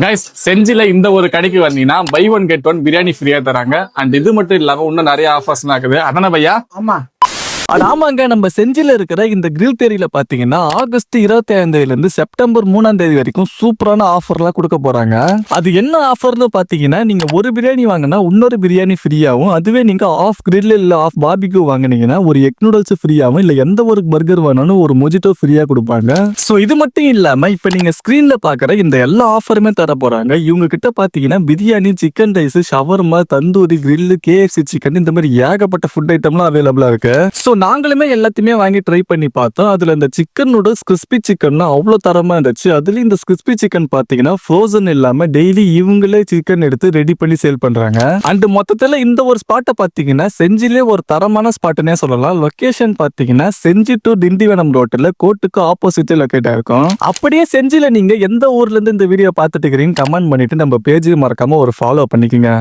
Guys செஞ்சில இந்த ஒரு கடைக்கு வந்தீங்கன்னா buy one get one biryani ஃப்ரீயா தராங்க. அண்ட் இது மட்டும் இல்லாம இன்னும் நிறைய ஆஃபர்ஸ் இருக்குது. அதானே பையா? ஆமா. ஆமாங்க, நம்ம செஞ்சில இருக்கிற இந்த கிரில் தேரியில பாத்தீங்கன்னா ஆகஸ்ட் 25 இருந்து செப்டம்பர் 3 வரைக்கும் சூப்பரான ஆஃபர்லாம் கொடுக்க போறாங்க. அது என்ன ஆஃபர்னு பாத்தீங்கன்னா, நீங்க ஒரு பிரியாணி வாங்கினா இன்னொரு பிரியாணி ஃப்ரீயாவும், அதுவே நீங்க ஆஃப் கிரில் இல்ல ஆஃப் பார்பிக்யூ வாங்கினீங்கன்னா ஒரு எக் நூடுல்ஸ் ஃப்ரீயாவும், இல்ல எந்த ஒரு பர்கர் வேணாலும் ஒரு மொஜிட்டோ ஃப்ரீயா கொடுப்பாங்க. சோ இது மட்டும் இல்லாம இப்ப நீங்க ஸ்கிரீன்ல பாக்குற இந்த எல்லா ஆஃபருமே தர போறாங்க. இவங்க கிட்ட பாத்தீங்கன்னா biryani, chicken rice, shawarma, tandoori, grill, KFC chicken இந்த மாதிரி ஏகப்பட்ட ஃபுட் ஐட்டம்லாம் அவைலபிளா இருக்கு. சோ நாங்களுமே எல்லாத்தையுமே வாங்கி ட்ரை பண்ணி பார்த்தோம். அதுல இந்த சிக்கன் நூடுல்ஸ் கிறிஸ்பி சிக்கன்னா அவ்வளவு தரமா இருந்துச்சு. அதுலயும் இந்த கிறிஸ்பி சிக்கன் பாத்தீங்கன்னா ஃப்ரோசன் இல்லாம டெய்லி இவங்களே சிக்கன் எடுத்து ரெடி பண்ணி சேல் பண்றாங்க. அண்ட் மொத்தத்துல இந்த ஒரு ஸ்பாட்டை பாத்தீங்கன்னா செஞ்சிலே ஒரு தரமான ஸ்பாட்னே சொல்லலாம். லொகேஷன் பாத்தீங்கன்னா செஞ்சி டு திண்டிவனம் ரோட்ல கோர்ட்டுக்கு ஆப்போசிட் லொகேட்டா இருக்கும். அப்படியே செஞ்சில நீங்க எந்த ஊர்ல இருந்து இந்த வீடியோ பார்த்துட்டு இருக்கீங்க கமெண்ட் பண்ணிட்டு நம்ம பேஜ் மறக்காம ஒரு ஃபாலோ பண்ணிக்கோங்க.